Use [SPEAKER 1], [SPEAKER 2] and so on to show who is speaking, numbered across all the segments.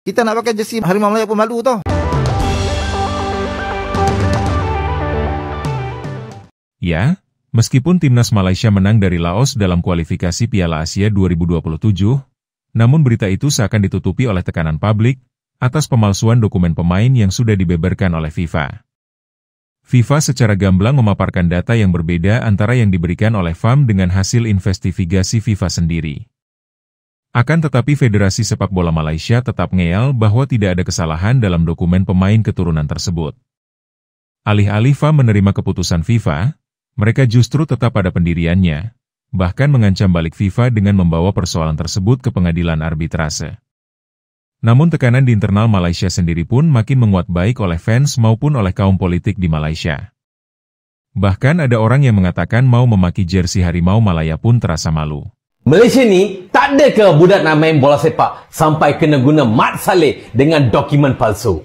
[SPEAKER 1] Kita nak pakai jersey Harimau Malaya pun malu tau.
[SPEAKER 2] Ya, meskipun timnas Malaysia menang dari Laos dalam kualifikasi Piala Asia 2027, namun berita itu seakan ditutupi oleh tekanan publik atas pemalsuan dokumen pemain yang sudah dibeberkan oleh FIFA. FIFA secara gamblang memaparkan data yang berbeda antara yang diberikan oleh FAM dengan hasil investigasi FIFA sendiri. Akan tetapi Federasi Sepak Bola Malaysia tetap ngeyel bahwa tidak ada kesalahan dalam dokumen pemain keturunan tersebut. Alih-alih FAM menerima keputusan FIFA, mereka justru tetap pada pendiriannya, bahkan mengancam balik FIFA dengan membawa persoalan tersebut ke pengadilan arbitrase. Namun tekanan di internal Malaysia sendiri pun makin menguat baik oleh fans maupun oleh kaum politik di Malaysia. Bahkan ada orang yang mengatakan mau memaki jersey Harimau Malaya pun terasa malu.
[SPEAKER 3] Malaysia ni tak ada ke budak nak main bola sepak sampai kena guna mat saleh dengan dokumen palsu.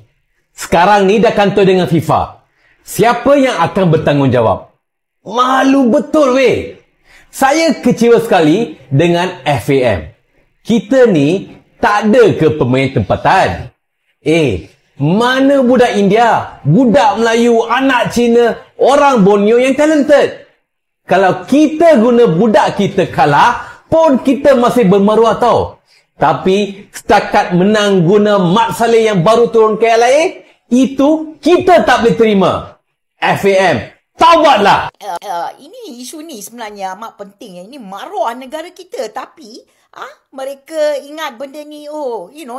[SPEAKER 3] Sekarang ni dah kantor dengan FIFA. Siapa yang akan bertanggungjawab? Malu betul weh. Saya kecewa sekali dengan FAM. Kita ni tak ada ke pemain tempatan? Mana budak India, budak Melayu, anak Cina, orang Borneo yang talented? Kalau kita guna budak kita kalah, pun kita masih bermaruah tau. Tapi setakat menang guna Mat Saleh yang baru turun ke LA, itu kita tak boleh terima. FAM, taubatlah.
[SPEAKER 4] Ini isu ni sebenarnya amat penting. Ini maruah negara kita. Tapi mereka ingat benda ni,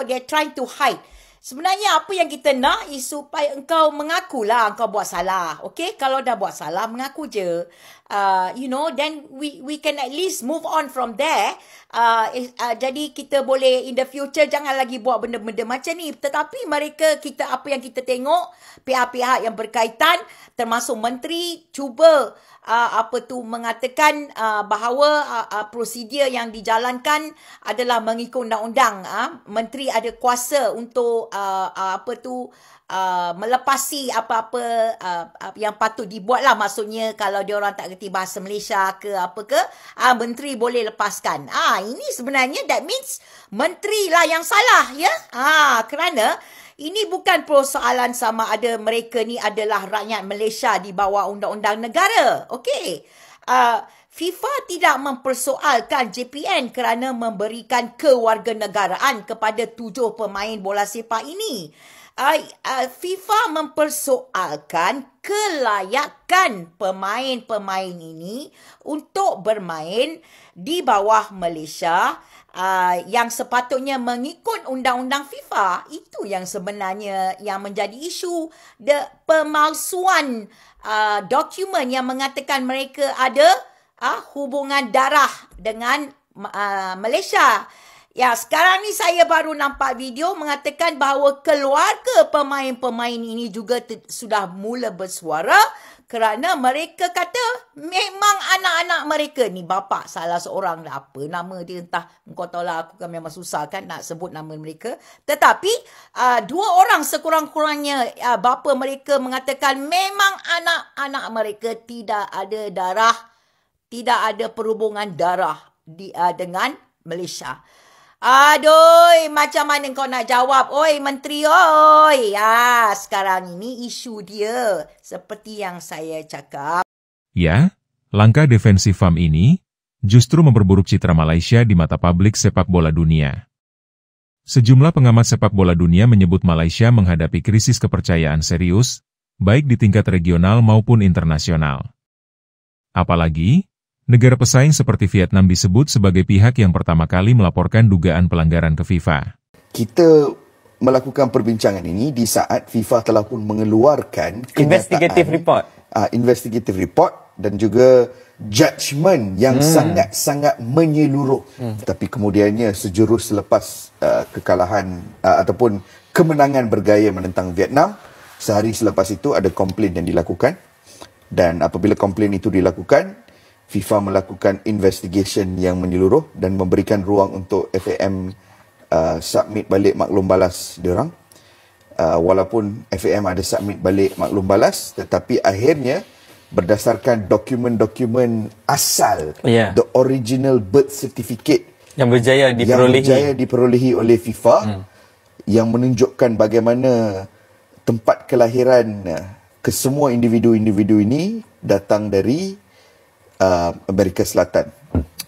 [SPEAKER 4] they're trying to hide. Sebenarnya apa yang kita nak is supaya engkau mengakulah engkau buat salah. Okay? Kalau dah buat salah, mengaku je. Then we can at least move on from there. Jadi kita boleh in the future jangan lagi buat benda-benda macam ni. Tetapi apa yang kita tengok, pihak-pihak yang berkaitan termasuk menteri cuba mengatakan bahawa prosedur yang dijalankan adalah mengikut undang-undang. Menteri ada kuasa untuk melepasi apa-apa yang patut dibuatlah. Maksudnya kalau dia orang tak kerti bahasa Malaysia ke apa ke, menteri boleh lepaskan. Ini sebenarnya that means menteri lah yang salah, ya. Kerana ini bukan persoalan sama ada mereka ni adalah rakyat Malaysia di bawah undang-undang negara. Okey. FIFA tidak mempersoalkan JPN kerana memberikan kewarganegaraan kepada 7 pemain bola sepak ini. FIFA mempersoalkan kelayakan pemain-pemain ini untuk bermain di bawah Malaysia yang sepatutnya mengikut undang-undang FIFA. Itu yang sebenarnya yang menjadi isu, pemalsuan dokumen yang mengatakan mereka ada hubungan darah dengan Malaysia. Ya, sekarang ni saya baru nampak video mengatakan bahawa keluarga pemain-pemain ini juga sudah mula bersuara kerana mereka kata memang anak-anak mereka ni, bapa salah seorang dah, apa nama dia entah, engkau tahu lah, aku kan memang susah kan nak sebut nama mereka. Tetapi 2 orang sekurang-kurangnya bapa mereka mengatakan memang anak-anak mereka tidak ada darah, tidak ada perhubungan darah dengan Malaysia. Aduh, macam mana kau nak jawab? Oi, menteri, oi. Sekarang ini isu dia seperti yang saya cakap.
[SPEAKER 2] Ya, langkah defensif FAM ini justru memperburuk citra Malaysia di mata publik sepak bola dunia. Sejumlah pengamat sepak bola dunia menyebut Malaysia menghadapi krisis kepercayaan serius, baik di tingkat regional maupun internasional. Apalagi, negara pesaing seperti Vietnam disebut sebagai pihak yang pertama kali melaporkan dugaan pelanggaran ke FIFA.
[SPEAKER 5] Kita melakukan perbincangan ini di saat FIFA telah pun mengeluarkan
[SPEAKER 6] investigative report
[SPEAKER 5] dan juga judgement yang sangat-sangat menyeluruh. Tapi kemudiannya sejurus selepas kekalahan ataupun kemenangan bergaya menentang Vietnam, sehari selepas itu ada komplain yang dilakukan, dan apabila komplain itu dilakukan, FIFA melakukan investigation yang menyeluruh dan memberikan ruang untuk FAM submit balik maklum balas diorang. Walaupun FAM ada submit balik maklum balas, tetapi akhirnya berdasarkan dokumen-dokumen asal, the original birth certificate
[SPEAKER 6] yang berjaya diperolehi
[SPEAKER 5] oleh FIFA, yang menunjukkan bagaimana tempat kelahiran kesemua individu-individu ini datang dari Amerika Selatan.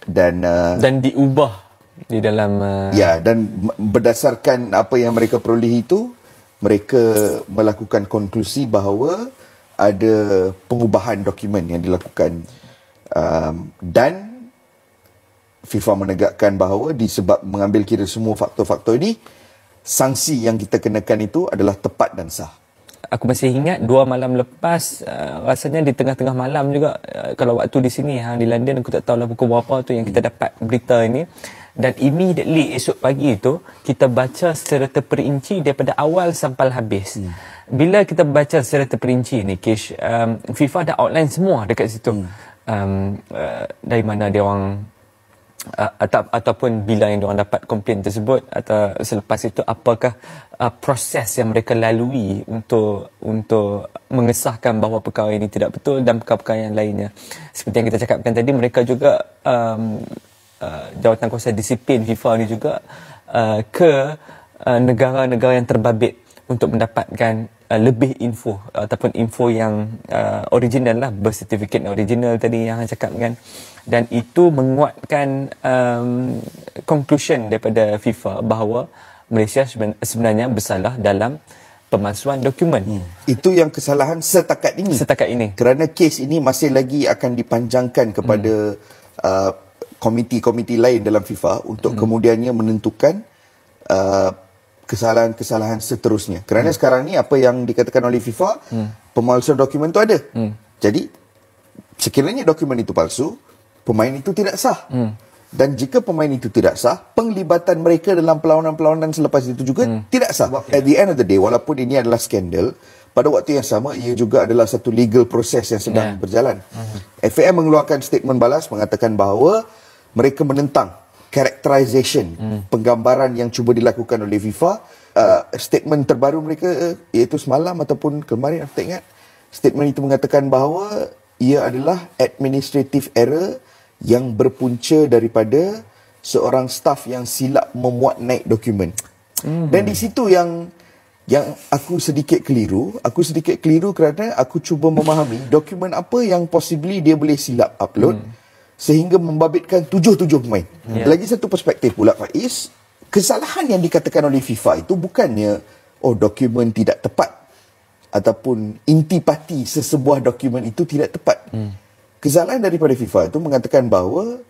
[SPEAKER 5] Dan
[SPEAKER 6] diubah di dalam
[SPEAKER 5] dan berdasarkan apa yang mereka peroleh itu, mereka melakukan konklusi bahawa ada pengubahan dokumen yang dilakukan, dan FIFA menegakkan bahawa disebab mengambil kira semua faktor-faktor ini, sanksi yang kita kenakan itu adalah tepat dan sah.
[SPEAKER 6] Aku masih ingat 2 malam lepas, rasanya di tengah-tengah malam juga, kalau waktu di sini di London, aku tak tahulah pukul berapa tu yang kita dapat berita ini. Dan immediately esok pagi itu kita baca secara terperinci daripada awal sampai habis. Bila kita baca secara terperinci ni, Kish, FIFA dah outline semua dekat situ. Dari mana dia orang ataupun bila yang diorang dapat komplain tersebut, atau selepas itu apakah proses yang mereka lalui untuk mengesahkan bahawa perkara ini tidak betul, dan perkara-perkara yang lainnya. Seperti yang kita cakapkan tadi, mereka juga jawatan kuasa disiplin FIFA ni juga ke negara-negara yang terbabit untuk mendapatkan lebih info ataupun info yang original lah, birth certificate original tadi yang saya cakap kan. Dan itu menguatkan conclusion daripada FIFA bahawa Malaysia sebenarnya bersalah dalam pemalsuan dokumen.
[SPEAKER 5] Itu yang kesalahan setakat ini. Kerana kes ini masih lagi akan dipanjangkan kepada komiti-komiti lain dalam FIFA untuk kemudiannya menentukan kesalahan-kesalahan seterusnya. Kerana sekarang ni apa yang dikatakan oleh FIFA, pemalsuan dokumen itu ada. Jadi sekiranya dokumen itu palsu, pemain itu tidak sah. Dan jika pemain itu tidak sah, penglibatan mereka dalam perlawanan-perlawanan selepas itu juga tidak sah. At the end of the day, walaupun ini adalah skandal, pada waktu yang sama ia juga adalah satu legal proses yang sedang berjalan. FAM mengeluarkan statement balas mengatakan bahawa mereka menentang characterization, penggambaran yang cuba dilakukan oleh FIFA. Statement terbaru mereka iaitu semalam ataupun kemarin, aku tak ingat, statement itu mengatakan bahawa ia adalah administrative error yang berpunca daripada seorang staf yang silap memuat naik dokumen. Dan di situ yang aku sedikit keliru. Aku sedikit keliru kerana aku cuba memahami dokumen apa yang possibly dia boleh silap upload sehingga membabitkan 7 pemain. Lagi satu perspektif pula, Faiz, kesalahan yang dikatakan oleh FIFA itu bukannya dokumen tidak tepat ataupun intipati sesebuah dokumen itu tidak tepat. Kesalahan daripada FIFA itu mengatakan bahawa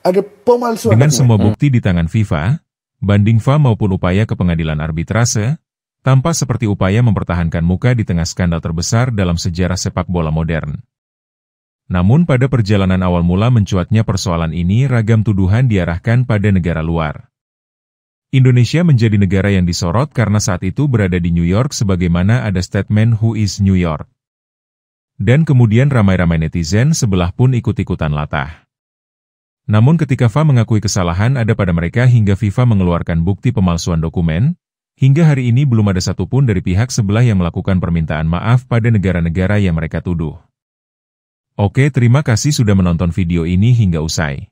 [SPEAKER 5] ada pemalsuan
[SPEAKER 2] dengan
[SPEAKER 5] dokumen.
[SPEAKER 2] semua bukti di tangan FIFA, banding FA maupun upaya ke pengadilan arbitrase, tampak seperti upaya mempertahankan muka di tengah skandal terbesar dalam sejarah sepak bola modern. Namun pada perjalanan awal mula mencuatnya persoalan ini, ragam tuduhan diarahkan pada negara luar. Indonesia menjadi negara yang disorot karena saat itu berada di New York, sebagaimana ada statement Who is New York. Dan kemudian ramai-ramai netizen sebelah pun ikut-ikutan latah. Namun ketika FA mengakui kesalahan ada pada mereka hingga FIFA mengeluarkan bukti pemalsuan dokumen, hingga hari ini belum ada satupun dari pihak sebelah yang melakukan permintaan maaf pada negara-negara yang mereka tuduh. Oke, terima kasih sudah menonton video ini hingga usai.